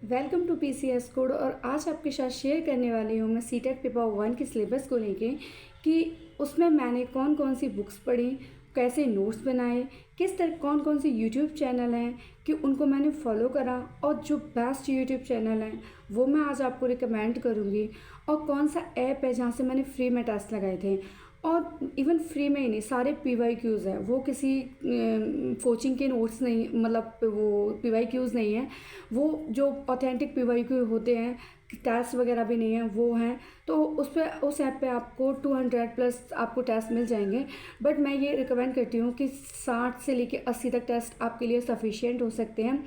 Welcome to PCS code. और आज आपके साथ शेयर करने वाली हूँ मैं सीटेट पेपर 1 की सिलेबस को लेके कि उसमें मैंने कौन कौन सी बुक्स पढ़ी, कैसे नोट्स बनाए, किस तरह कौन कौन से यूट्यूब चैनल हैं कि उनको मैंने फॉलो करा, और जो बेस्ट यूट्यूब चैनल हैं वो मैं आज आपको रिकमेंड करूँगी, और कौन सा ऐप है जहाँ से मैंने फ्री में टेस्ट लगाए थे। और इवन फ्री में ही नहीं, सारे PYQs हैं, वो किसी कोचिंग के नोट्स नहीं, मतलब वो PYQs नहीं है, वो जो ऑथेंटिक PYQ होते हैं, टेस्ट वगैरह भी नहीं है, वो हैं। तो उस ऐप पे आपको 200 प्लस आपको टेस्ट मिल जाएंगे। बट मैं ये रिकमेंड करती हूँ कि 60 से लेके 80 तक टेस्ट आपके लिए सफिशिएंट हो सकते हैं।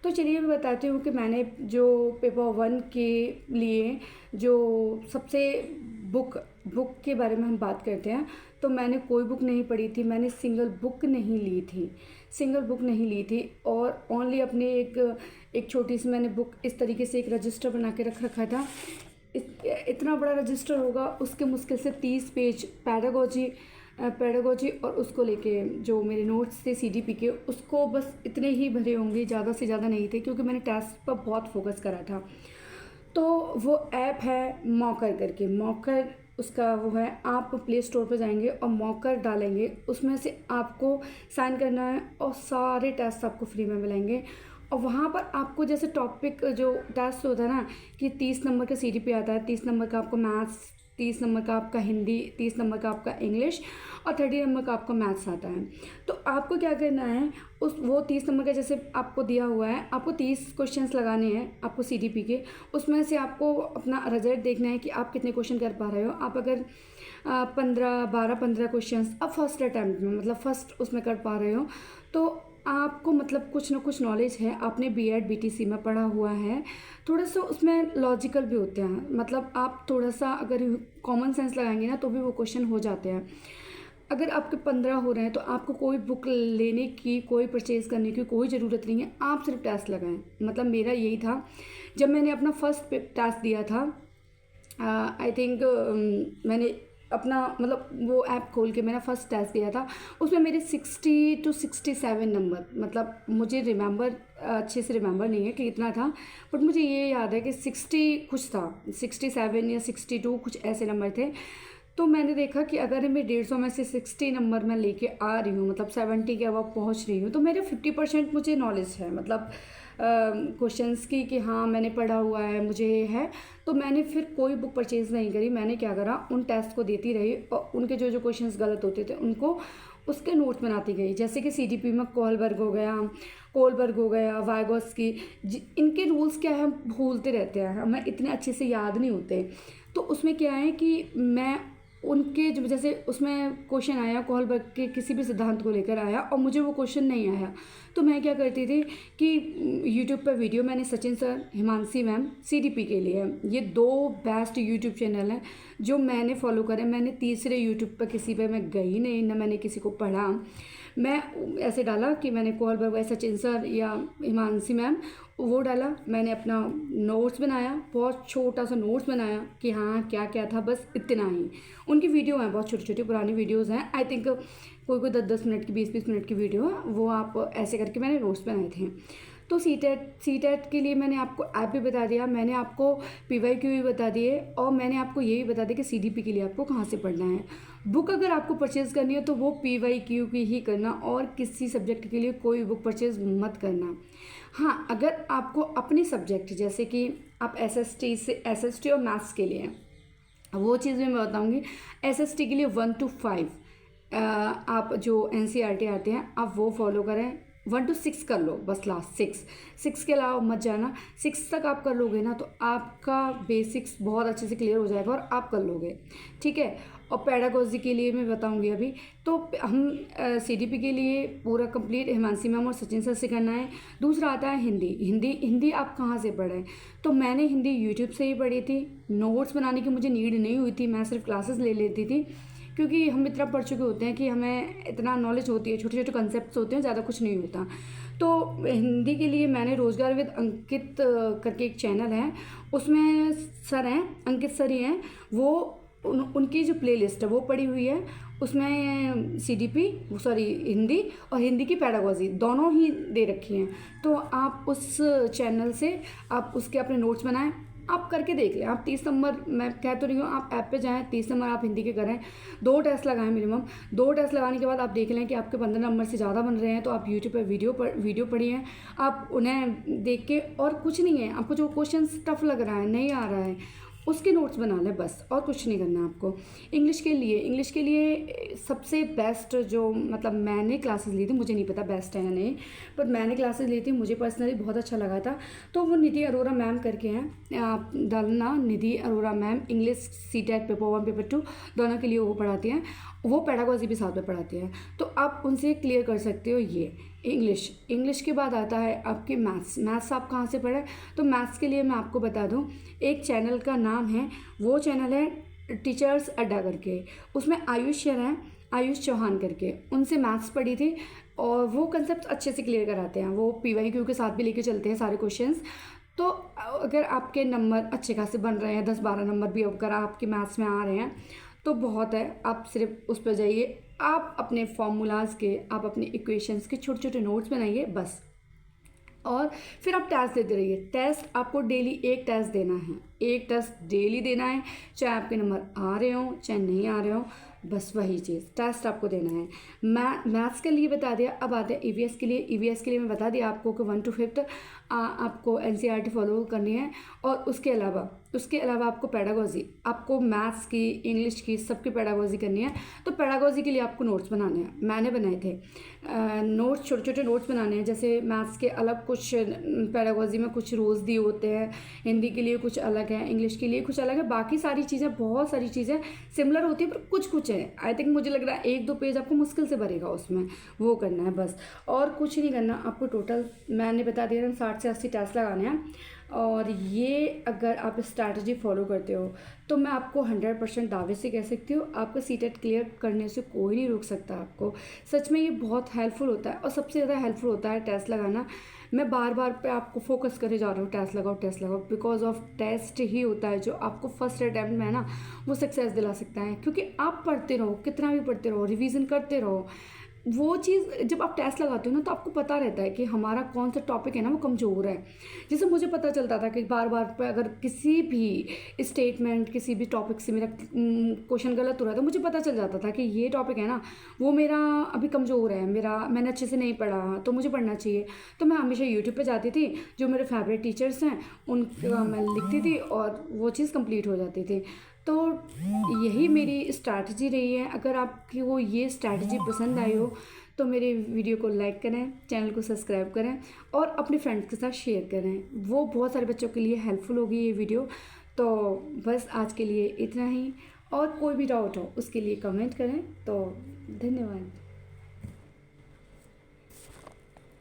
तो चलिए मैं बताती हूँ कि मैंने जो पेपर 1 के लिए जो सबसे बुक के बारे में हम बात करते हैं, तो मैंने कोई बुक नहीं पढ़ी थी, मैंने सिंगल बुक नहीं ली थी। और ओनली अपने एक छोटी सी मैंने बुक इस तरीके से एक रजिस्टर बना के रख रखा था। इतना बड़ा रजिस्टर होगा, उसके मुश्किल से 30 पेज पैडागोजी और उसको लेके जो मेरे नोट्स थे CDP के, उसको बस इतने ही भरे होंगे, ज़्यादा से ज़्यादा नहीं थे, क्योंकि मैंने टेस्ट पर बहुत फोकस करा था। तो वो ऐप है मॉकर करके, मॉकर उसका वो है, आप प्ले स्टोर पर जाएंगे और मॉकर डालेंगे, उसमें से आपको साइन करना है और सारे टेस्ट आपको फ्री में मिलेंगे। और वहाँ पर आपको जैसे टॉपिक जो टेस्ट होता है ना, कि 30 नंबर का CDP आता है, 30 नंबर का आपको मैथ्स, 30 नंबर का आपका हिंदी, 30 नंबर का आपका इंग्लिश और 30 नंबर का आपका मैथ्स आता है। तो आपको क्या करना है, वो 30 नंबर का जैसे आपको दिया हुआ है, आपको 30 क्वेश्चंस लगाने हैं आपको CDP के। उसमें से आपको अपना रिजल्ट देखना है कि आप कितने क्वेश्चन कर पा रहे हो। आप अगर 15 क्वेश्चंस अब फर्स्ट अटैम्प्ट में, मतलब फर्स्ट उसमें कर पा रहे हो, तो आपको मतलब कुछ ना कुछ नॉलेज है, आपने B.Ed BTC में पढ़ा हुआ है, थोड़ा सा उसमें लॉजिकल भी होते हैं, मतलब आप थोड़ा सा अगर कॉमन सेंस लगाएंगे ना तो भी वो क्वेश्चन हो जाते हैं। अगर आपके 15 हो रहे हैं तो आपको कोई बुक लेने की, कोई परचेज़ करने की कोई ज़रूरत नहीं है, आप सिर्फ टेस्ट लगाएं। मतलब मेरा यही था जब मैंने अपना फर्स्ट टेस्ट दिया था। आई थिंक मैंने अपना मतलब वो ऐप खोल के मेरा फर्स्ट टेस्ट दिया था, उसमें मेरे 60 to 67 नंबर, मतलब मुझे अच्छे से रिमेंबर नहीं है कि कितना था, बट मुझे ये याद है कि 60 कुछ था, 67 या 62 कुछ ऐसे नंबर थे। तो मैंने देखा कि अगर मैं 150 में से 60 नंबर मैं लेके आ रही हूँ, मतलब 70 के अब पहुँच रही हूँ, तो मेरे 50% मुझे नॉलेज है, मतलब क्वेश्चंस की, कि हाँ मैंने पढ़ा हुआ है, मुझे है। तो मैंने फिर कोई बुक परचेज़ नहीं करी, मैंने क्या करा, उन टेस्ट को देती रही और उनके जो जो क्वेश्चंस गलत होते थे उनको उसके नोट्स बनाती गई। जैसे कि CDP में कोलबर्ग हो गया, वाइगोत्स्की, इनके रूल्स क्या है, हम भूलते रहते हैं, हमें इतने अच्छे से याद नहीं होते। तो उसमें क्या है कि मैं उनके जो, जैसे उसमें क्वेश्चन आया कोहलबर्ग के किसी भी सिद्धांत को लेकर आया और मुझे वो क्वेश्चन नहीं आया, तो मैं क्या करती थी कि यूट्यूब पर वीडियो, मैंने Sachin sir, Himanshi ma'am CDP के लिए, ये 2 बेस्ट यूट्यूब चैनल हैं जो मैंने फॉलो करे। मैंने तीसरे यूट्यूब पर किसी पे मैं गई नहीं, ना मैंने किसी को पढ़ा। मैं ऐसे डाला कि मैंने कोहलबर्ग या सचिन सर या हिमांशी मैम, वो डाला, मैंने अपना नोट्स बनाया, बहुत छोटा सा नोट्स बनाया कि हाँ क्या क्या था, बस इतना ही। उनकी वीडियो हैं, बहुत छोटी छोटी पुरानी वीडियोज़ हैं, आई थिंक कोई 10-10 मिनट की, 20-20 मिनट की वीडियो है, वो आप ऐसे करके मैंने नोट्स बनाए थे। तो सीटेट के लिए मैंने आपको ऐप भी बता दिया, मैंने आपको PYQ भी बता दिए, और मैंने आपको ये भी बता दिया कि CDP के लिए आपको कहाँ से पढ़ना है। बुक अगर आपको परचेज़ करनी है तो वो PYQ की ही करना, और किसी सब्जेक्ट के लिए कोई बुक परचेज़ मत करना। हाँ, अगर आपको अपनी सब्जेक्ट, जैसे कि आप SST और मैथ्स के लिए, वो चीज़ भी मैं बताऊँगी। SST के लिए 1 to 5 आप जो NCERT आते हैं आप वो फॉलो करें, 1 to 6 कर लो बस, लास्ट 6 के अलावा मत जाना। 6 तक आप कर लोगे ना तो आपका बेसिक्स बहुत अच्छे से क्लियर हो जाएगा और आप कर लोगे, ठीक है। और पैडागोजी के लिए मैं बताऊंगी अभी। तो हम CDP के लिए पूरा कंप्लीट हिमांशी मैम और सचिन सर से करना है। दूसरा आता है हिंदी आप कहाँ से पढ़ें, तो मैंने हिंदी यूट्यूब से ही पढ़ी थी, नोट्स बनाने की मुझे नीड नहीं हुई थी, मैं सिर्फ क्लासेस ले लेती थी, क्योंकि हम इतना पढ़ चुके होते हैं कि हमें इतना नॉलेज होती है, छोटे छोटे कंसेप्ट होते हैं, ज़्यादा कुछ नहीं होता। तो हिंदी के लिए मैंने रोज़गार विद अंकित करके एक चैनल है, उसमें सर हैं, अंकित सर ही हैं, वो उनकी जो प्लेलिस्ट है वो पड़ी हुई है, उसमें CDP सॉरी हिंदी और हिंदी की पेडागोजी दोनों ही दे रखी हैं। तो आप उस चैनल से आप उसके अपने नोट्स बनाएं, आप करके देख लें। आप 30 नंबर, मैं कह तो रही हूँ, आप ऐप पे जाएँ, 30 नंबर आप हिंदी के करें, 2 टेस्ट लगाएं मिनिमम। 2 टेस्ट लगाने के बाद आप देख लें कि आपके 15 नंबर से ज़्यादा बन रहे हैं, तो आप यूट्यूब पर वीडियो पढ़िए, आप उन्हें देख के, और कुछ नहीं है, आपको जो क्वेश्चन टफ लग रहा है, नहीं आ रहा है, उसके नोट्स बना लें बस, और कुछ नहीं करना आपको। इंग्लिश के लिए सबसे बेस्ट जो, मतलब मैंने क्लासेस ली थी, मुझे नहीं पता बेस्ट है या नहीं, पर मैंने क्लासेस ली थी, मुझे पर्सनली बहुत अच्छा लगा था। तो वो निधि अरोरा मैम करके हैं, आप डालना Nidhi Arora ma'am, English CTET paper 1 paper 2 दोनों के लिए वो पढ़ाती हैं, वो पेडागोजी भी साथ में पढ़ाती हैं। तो आप उनसे क्लियर कर सकते हो ये इंग्लिश के बाद आता है आपके मैथ्स आप कहाँ से पढ़ें? तो मैथ्स के लिए मैं आपको बता दूं, एक चैनल का नाम है, वो चैनल है टीचर्स अड्डा करके, उसमें आयुष सर हैं, आयुष चौहान करके, उनसे मैथ्स पढ़ी थी, और वो कंसेप्ट अच्छे से क्लियर कराते हैं। वो PYQ के साथ भी लेके चलते हैं सारे क्वेश्चंस। तो अगर आपके नंबर अच्छे खासे बन रहे हैं, 10-12 नंबर भी अगर आपके मैथ्स में आ रहे हैं, तो बहुत है, आप सिर्फ उस पर जाइए, आप अपने फॉर्मूलाज के, आप अपने इक्वेशंस के छोटे छोटे नोट्स बनाइए बस, और फिर आप टेस्ट देते रहिए। टेस्ट आपको डेली एक टेस्ट देना है, एक टेस्ट डेली देना है, चाहे आपके नंबर आ रहे हों चाहे नहीं आ रहे हों, बस वही चीज़, टेस्ट आपको देना है। मैथ्स के लिए बता दिया। अब आते हैं EVS के लिए। EVS के लिए मैं बता दिया आपको कि 1 to 5 आपको NCERT फॉलो करनी है, और उसके अलावा आपको पेडागोजी, आपको मैथ्स की, इंग्लिश की, सबकी पेडागोजी करनी है। तो पेडागोजी के लिए आपको नोट्स बनाने हैं, मैंने बनाए थे नोट्स, छोटे छोटे नोट्स बनाने हैं। जैसे मैथ्स के अलग कुछ, पेडागोजी में कुछ रूल्स दिए होते हैं, हिंदी के लिए कुछ अलग है, इंग्लिश के लिए कुछ अलग है, बाकी सारी चीज़ें, बहुत सारी चीज़ें सिमिलर होती है, पर कुछ है। आई थिंक मुझे लग रहा है 1-2 पेज आपको मुश्किल से भरेगा, उसमें वो करना है बस, और कुछ नहीं करना आपको। टोटल मैंने बता दिया 60 से 80 टेस्ट लगाने हैं, और ये अगर आप स्ट्रैटेजी फॉलो करते हो तो मैं आपको 100% दावे से कह सकती हूँ, आपका CTET क्लियर करने से कोई नहीं रोक सकता आपको। सच में ये बहुत हेल्पफुल होता है, और सबसे ज़्यादा हेल्पफुल होता है टेस्ट लगाना। मैं बार बार पे आपको फोकस करे जा रहा हूँ, टेस्ट लगाओ, बिकॉज ऑफ टेस्ट ही होता है जो आपको फर्स्ट अटैम्प्ट में है ना, वो सक्सेस दिला सकता है। क्योंकि आप पढ़ते रहो, कितना भी पढ़ते रहो, रिवीजन करते रहो, वो चीज़ जब आप टेस्ट लगाते हो ना, तो आपको पता रहता है कि हमारा कौन सा टॉपिक है ना, वो कमज़ोर है। जैसे मुझे पता चलता था कि बार बार पे अगर किसी भी स्टेटमेंट, किसी भी टॉपिक से मेरा क्वेश्चन गलत हो रहा था, मुझे पता चल जाता था कि ये टॉपिक है ना, वो मेरा अभी कमज़ोर है, मैंने अच्छे से नहीं पढ़ा, तो मुझे पढ़ना चाहिए। तो मैं हमेशा यूट्यूब पे जाती थी, जो मेरे फेवरेट टीचर्स हैं उनका मैं लिखती थी, और वो चीज़ कंप्लीट हो जाती थी। तो यही मेरी स्ट्रैटेजी रही है। अगर आपको ये स्ट्रैटेजी पसंद आई हो तो मेरे वीडियो को लाइक करें, चैनल को सब्सक्राइब करें, और अपने फ्रेंड्स के साथ शेयर करें, वो बहुत सारे बच्चों के लिए हेल्पफुल होगी ये वीडियो। तो बस आज के लिए इतना ही, और कोई भी डाउट हो उसके लिए कमेंट करें। तो धन्यवाद।